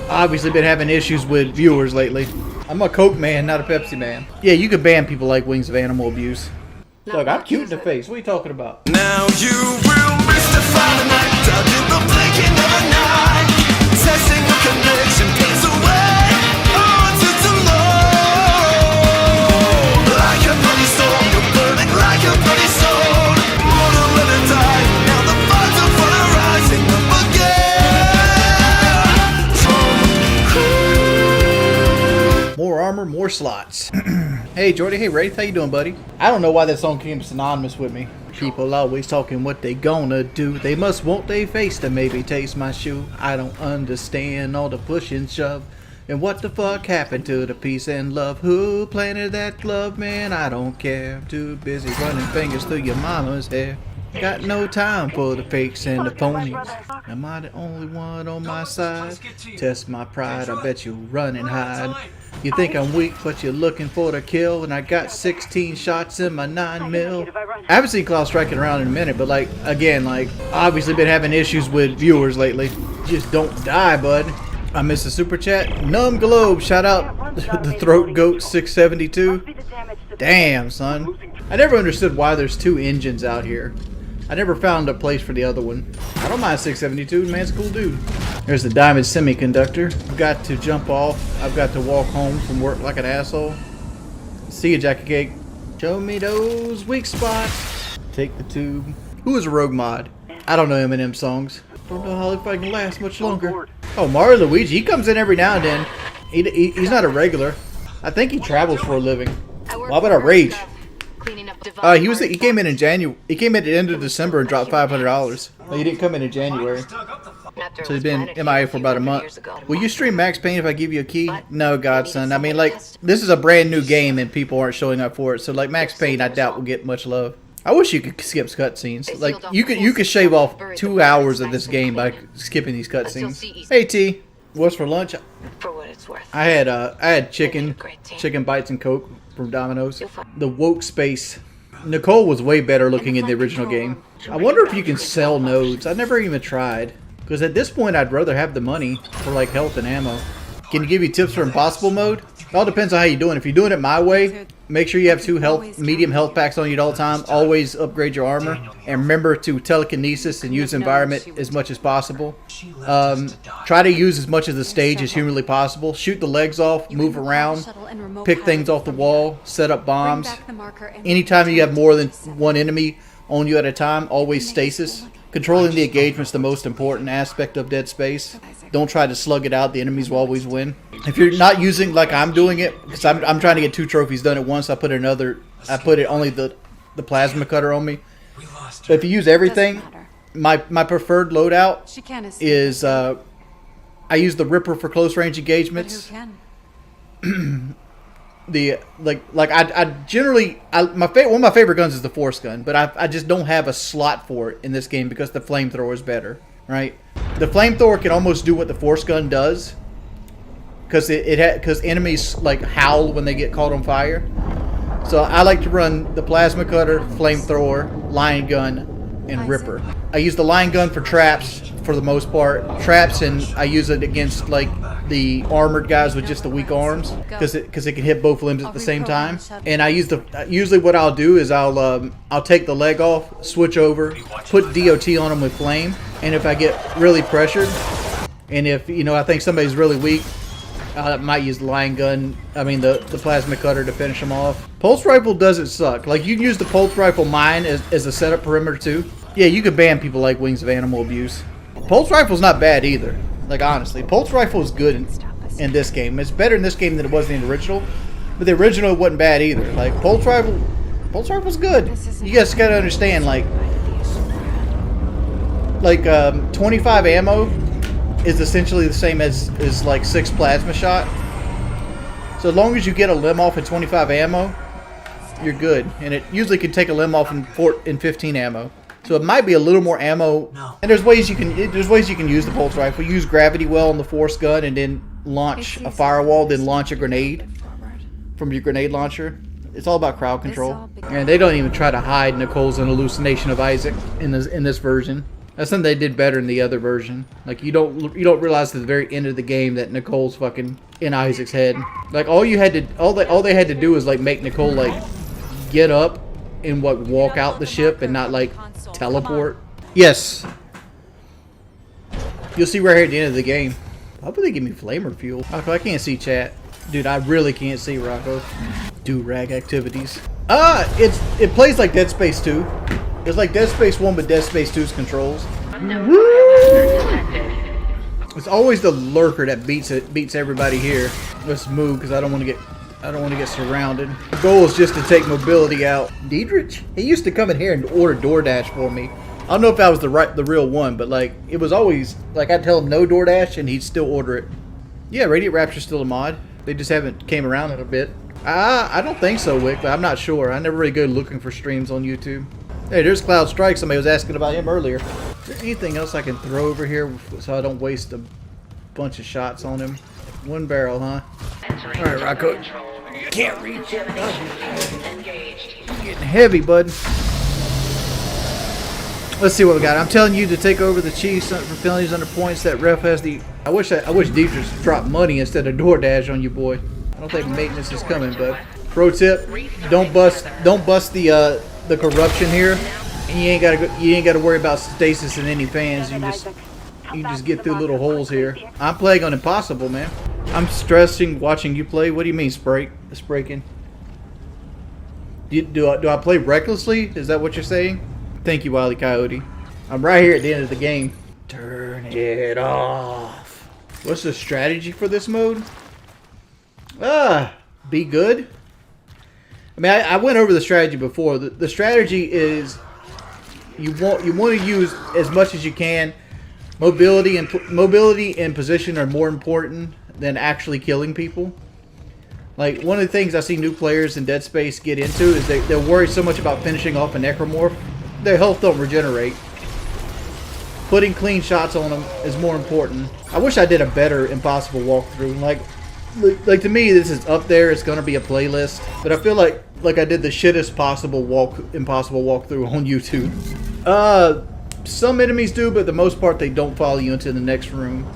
obviously been having issues with viewers lately. I'm a Coke man, not a Pepsi man. Yeah, you could ban people like Wings of Animal Abuse. Look, I'm cute in the face. What are you talking about? Now you will mystify the night, dodging the blinking of an eye, testing the connection, gets away, onto tomorrow. Like a bloody storm, you're burning like a bloody sword. Mortal when I die, now the fires are for the rising up again. More armor, more slots. Hey Jordy, hey Wraith, how you doing, buddy? I don't know why that song came synonymous with me. People always talking what they gonna do. They must want they face to maybe taste my shoe. I don't understand all the push and shove. And what the fuck happened to the peace and love? Who planted that glove, man? I don't care. Too busy running fingers through your mama's hair. Got no time for the fakes and the phonies. Am I the only one on my side? Test my pride, I bet you run and hide. You think I'm weak, but you're looking for the kill. And I got 16 shots in my 9mm. I haven't seen Klaus striking around in a minute, but like, again, like, obviously been having issues with viewers lately. Just don't die, bud. I missed a super chat. Numb Globe, shout out the Throat Goat 672. Damn, son. I never understood why there's two engines out here. I never found a place for the other one. I don't mind 672, man's a cool dude. There's the diamond semiconductor. I've got to jump off. I've got to walk home from work like an asshole. See you, Jackie Cake. Show me those weak spots. Take the tube. Who is a rogue mod? I don't know Eminem songs. Don't know how if I can last much longer. Oh, Mario Luigi. He comes in every now and then. He's not a regular. I think he travels for a living. Why would I rage? He came in January. He came in at the end of December and dropped $500. No, he didn't come in January. So he's been MIA for about a month. Will you stream Max Payne if I give you a key? No, Godson. I mean, like, this is a brand new game and people aren't showing up for it. So, like, Max Payne, I doubt will get much love. I wish you could skip cutscenes. Like, you could shave off 2 hours of this game by skipping these cutscenes. Hey, T. What's for lunch? For what it's worth. I had chicken bites and Coke from Domino's. The woke space. Nicole was way better looking in the original game. I wonder if you can sell nodes. I never even tried. Because at this point, I'd rather have the money for like health and ammo. Can you give you tips for impossible mode? It all depends on how you're doing. If you're doing it my way, make sure you have 2 medium health packs on you at all time. Always upgrade your armor. And remember to telekinesis and use environment as much as possible. Try to use as much of the stage as humanly possible. Shoot the legs off, move around, pick things off the wall, set up bombs. Anytime you have more than one enemy on you at a time, always stasis. Controlling the engagement is the most important aspect of Dead Space. Don't try to slug it out. The enemies will always win. If you're not using like I'm doing it, because I'm trying to get 2 trophies done at once, I put only the plasma cutter on me. But if you use everything, my preferred loadout is I use the Ripper for close range engagements. One of my favorite guns is the Force gun, but I just don't have a slot for it in this game because the flamethrower is better, right? The flamethrower can almost do what the Force gun does, because because enemies like howl when they get caught on fire. So I like to run the plasma cutter, flamethrower, line gun, and Ripper. I use the line gun for traps for the most part. Traps, and I use it against like the armored guys with just the weak arms, because it can hit both limbs at the same time. And I use usually what I'll do is I'll take the leg off, switch over, put DOT on them with flame, and if I get really pressured, and if I think somebody's really weak, I might use the line gun, the plasma cutter to finish them off. Pulse rifle doesn't suck. Like, you can use the pulse rifle mine as a setup perimeter too. Yeah, you could ban people like Wings of Animal Abuse. Pulse rifle's not bad either. Like, honestly, pulse rifle is good in this game. It's better in this game than it was in the original. But the original wasn't bad either. Like, pulse rifle's good. You guys gotta understand, like 25 ammo is essentially the same as like 6 plasma shot. So as long as you get a limb off at 25 ammo, you're good. And it usually can take a limb off in 15 ammo. So it might be a little more ammo. And there's ways you can use the pulse rifle. Use gravity well on the Force gun, and then launch a firewall, then launch a grenade from your grenade launcher. It's all about crowd control. And they don't even try to hide Nicole's an hallucination of Isaac in this version. That's something they did better in the other version. Like you don't realize at the very end of the game that Nicole's fucking in Isaac's head. Like all they had to do was like make Nicole like get up and walk out the ship and not like teleport. Yes. You'll see right here at the end of the game. How about they give me flamer fuel? Rocco, I can't see chat. Dude, I really can't see Rocco. Do-rag activities. It plays like Dead Space 2. It's like Dead Space 1 but Dead Space 2's controls. It's always the lurker that beats everybody here. Let's move because I don't want to get surrounded. The goal is just to take mobility out. Diedrich? He used to come in here and order DoorDash for me. I don't know if that was the real one, but like it was always like I'd tell him no DoorDash and he'd still order it. Yeah, Radiant Rapture's still a mod. They just haven't came around in a bit. I don't think so, Wick, but I'm not sure. I never really go looking for streams on YouTube. Hey, there's Cloud Strike. Somebody was asking about him earlier. Is there anything else I can throw over here so I don't waste a bunch of shots on him? One barrel, huh? Alright, Rocco. You can't reach it. Getting heavy, bud. Let's see what we got. I'm telling you to take over the Chiefs for penalties under points. That ref has the... I wish Dietrich dropped money instead of DoorDash on you, boy. I don't think maintenance is coming, but pro tip: don't bust the corruption here, and you ain't gotta worry about stasis in any fans. You just get through little holes here. I'm playing on impossible, man. I'm stressing watching you play. What do you mean, spraking? Do I play recklessly? Is that what you're saying? Thank you, Wily Coyote. I'm right here at the end of the game. Turn it off. What's the strategy for this mode? Be good. I mean, I went over the strategy before. The strategy is you want to use as much as you can. Mobility and position are more important than actually killing people. Like one of the things I see new players in Dead Space get into is they're worried so much about finishing off a necromorph. Their health don't regenerate. Putting clean shots on them is more important. I wish I did a better impossible walkthrough. Like to me, this is up there. It's gonna be a playlist, but I feel like I did the shittest possible impossible walkthrough on YouTube. Some enemies do, but the most part they don't follow you into the next room.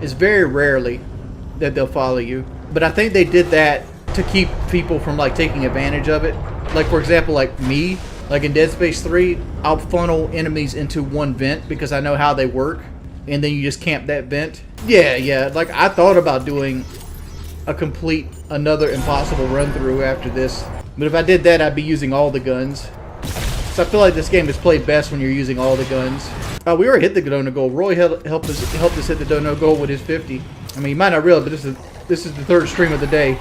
It's very rarely that they'll follow you, but I think they did that to keep people from like taking advantage of it. Like for example, like me. Like in Dead Space 3, I'll funnel enemies into one vent because I know how they work, and then you just camp that vent. Yeah. Like I thought about doing another impossible run through after this, but if I did that, I'd be using all the guns. So I feel like this game is played best when you're using all the guns. We already hit the donut goal. Roy helped us hit the donut goal with his 50. I mean, you might not realize, but this is the third stream of the day.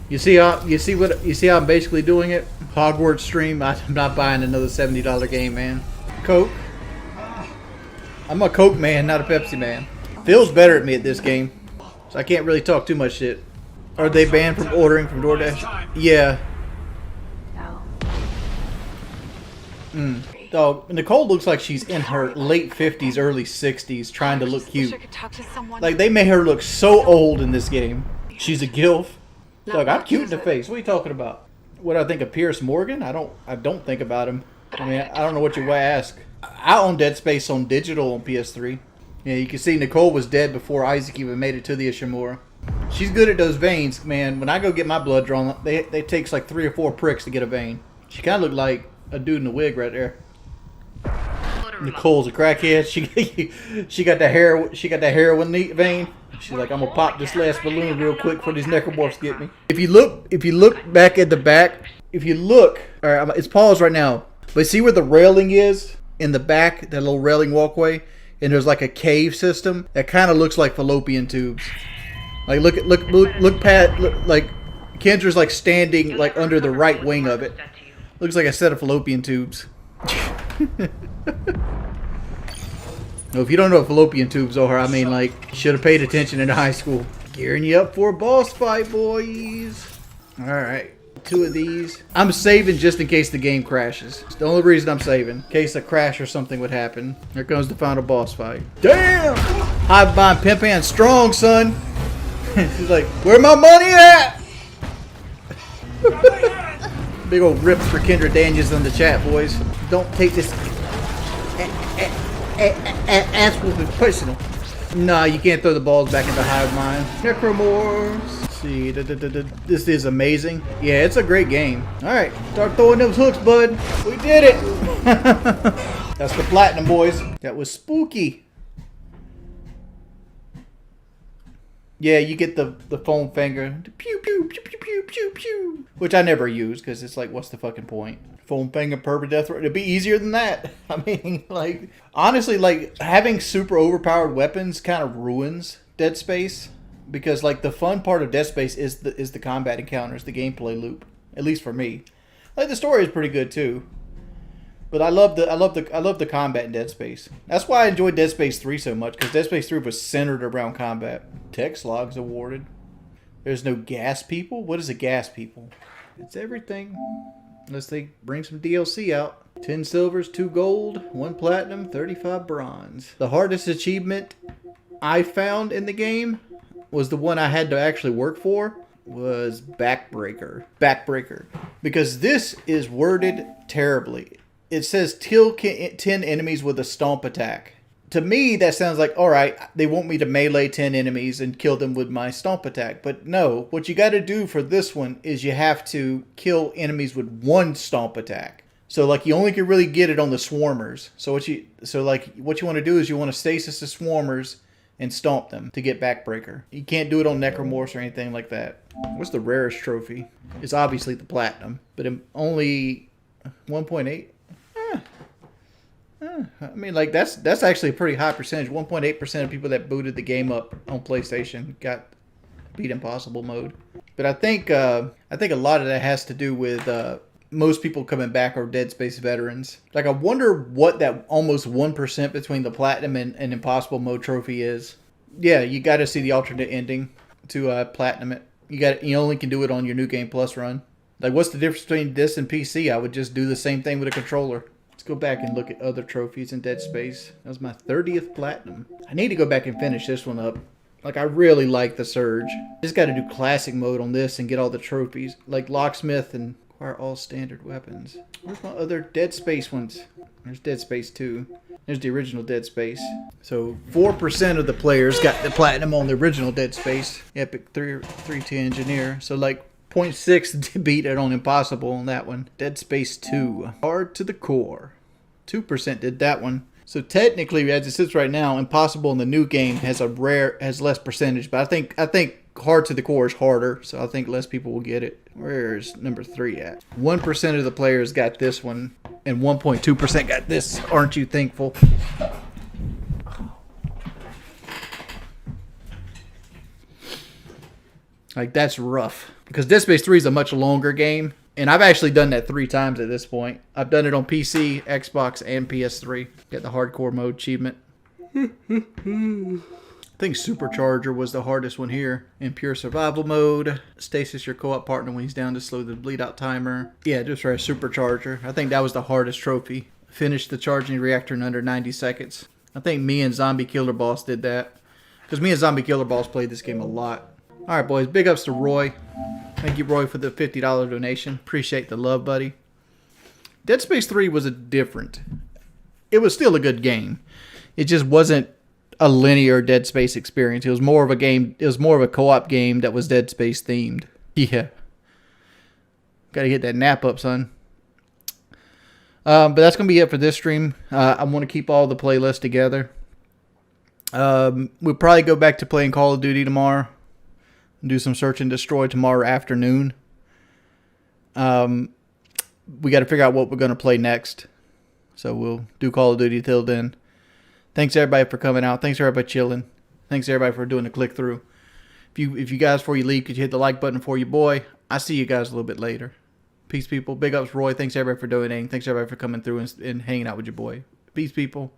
You see how I'm basically doing it? Hogwarts stream. I'm not buying another $70 game, man. Coke. I'm a Coke man, not a Pepsi man. Phil's better at me at this game, so I can't really talk too much shit. Are they banned from ordering from DoorDash? Yeah. Dog, Nicole looks like she's in her late 50s, early 60s, trying to look cute. Like they made her look so old in this game. She's a gilf. Dog, I'm cute in the face. What are you talking about? What I think of Pierce Morgan? I don't think about him. I mean, I don't know what you ask. I own Dead Space on digital on PS3. Yeah, you can see Nicole was dead before Isaac even made it to the Ishimura. She's good at those veins, man. When I go get my blood drawn, they takes like 3 or 4 pricks to get a vein. She kind of looked like a dude in a wig right there. Nicole's a crackhead. She got the heroin vein. She's like, I'm gonna pop this last balloon real quick before these necromorphs get me. If you look back at the back, all right, it's paused right now. But see where the railing is in the back, that little railing walkway, and there's like a cave system that kind of looks like fallopian tubes. Like look like Kendra's like standing like under the right wing of it. Looks like a set of fallopian tubes. No, if you don't know what fallopian tubes are, I mean, like, should have paid attention in high school. Gearing you up for a boss fight, boys. Alright, 2 of these. I'm saving just in case the game crashes. It's the only reason I'm saving. In case a crash or something would happen. Here comes the final boss fight. Damn! Hive Mind Pimpan strong, son. She's like, where my money at? Big old rips for Kendra Daniels in the chat, boys. Don't take this. Ass whooping personal. Nah, you can't throw the balls back into hive mind. Necromorphs. Let's see, this is amazing. Yeah, it's a great game. All right, start throwing those hooks, bud. We did it. That's the platinum, boys. That was spooky. Yeah, you get the foam finger. Pew, pew, pew, pew, pew, pew, pew. Which I never use because it's like, what's the fucking point? Foam finger, perma death. It'd be easier than that. I mean, like, honestly, like, having super overpowered weapons kind of ruins Dead Space. Because, like, the fun part of Dead Space is the combat encounters, the gameplay loop. At least for me. Like, the story is pretty good, too. But I love the combat in Dead Space. That's why I enjoyed Dead Space 3 so much, because Dead Space 3 was centered around combat. Text logs awarded. There's no gas people? What is a gas people? It's everything. Unless they bring some DLC out. 10 silvers, 2 gold, 1 platinum, 35 bronze. The hardest achievement I found in the game was the one I had to actually work for. Was Backbreaker. Backbreaker. Because this is worded terribly. It says kill 10 enemies with a stomp attack. To me, that sounds like, alright, they want me to melee 10 enemies and kill them with my stomp attack. But no, what you got to do for this one is you have to kill enemies with 1 stomp attack. So like you only can really get it on the swarmers. So what you want to do is you want to stasis the swarmers and stomp them to get Backbreaker. You can't do it on Necromorphs or anything like that. What's the rarest trophy? It's obviously the platinum, but only 1.8. I mean, like, that's actually a pretty high percentage. 1.8% of people that booted the game up on PlayStation got beat Impossible mode. But I think a lot of that has to do with most people coming back are Dead Space veterans. Like, I wonder what that almost 1% between the Platinum and Impossible mode trophy is. Yeah, you got to see the alternate ending to Platinum it. You only can do it on your New Game Plus run. Like, what's the difference between this and PC? I would just do the same thing with a controller. Let's go back and look at other trophies in Dead Space. That was my 30th platinum. I need to go back and finish this one up. Like, I really like the Surge. Just got to do classic mode on this and get all the trophies. Like Locksmith and acquire all standard weapons. Where's my other Dead Space ones? There's Dead Space 2. There's the original Dead Space. So 4% of the players got the platinum on the original Dead Space. Epic 3 engineer. So like 0.6 to beat it on Impossible on that one. Dead Space 2. Hard to the core. 2% did that one. So technically, as it sits right now, Impossible in the new game has less percentage. But I think hard to the core is harder. So I think less people will get it. Where's number 3 at? 1% of the players got this one. And 1.2% got this. Aren't you thankful? Like, that's rough. Because Dead Space 3 is a much longer game. And I've actually done that 3 times at this point. I've done it on PC, Xbox, and PS3. Get the hardcore mode achievement. I think Supercharger was the hardest one here. In pure survival mode. Stasis your co-op partner when he's down to slow the bleed out timer. Yeah, just for a Supercharger. I think that was the hardest trophy. Finish the charging reactor in under 90 seconds. I think me and Zombie Killer Boss did that. Because me and Zombie Killer Boss played this game a lot. Alright, boys. Big ups to Roy. Thank you, Roy, for the $50 donation. Appreciate the love, buddy. Dead Space 3 was it was still a good game. It just wasn't a linear Dead Space experience. It was more of a game. It was more of a co-op game that was Dead Space themed. Yeah. Gotta get that nap up, son. But that's going to be it for this stream. I want to keep all the playlists together. We'll probably go back to playing Call of Duty tomorrow. Do some search and destroy tomorrow afternoon. We got to figure out what we're going to play next. So we'll do Call of Duty till then. Thanks everybody for coming out. Thanks everybody chilling. Thanks everybody for doing the click through. If you guys before you leave, could you hit the like button for your boy? I see you guys a little bit later. Peace, people. Big ups, Roy. Thanks everybody for donating. Thanks everybody for coming through and hanging out with your boy. Peace, people.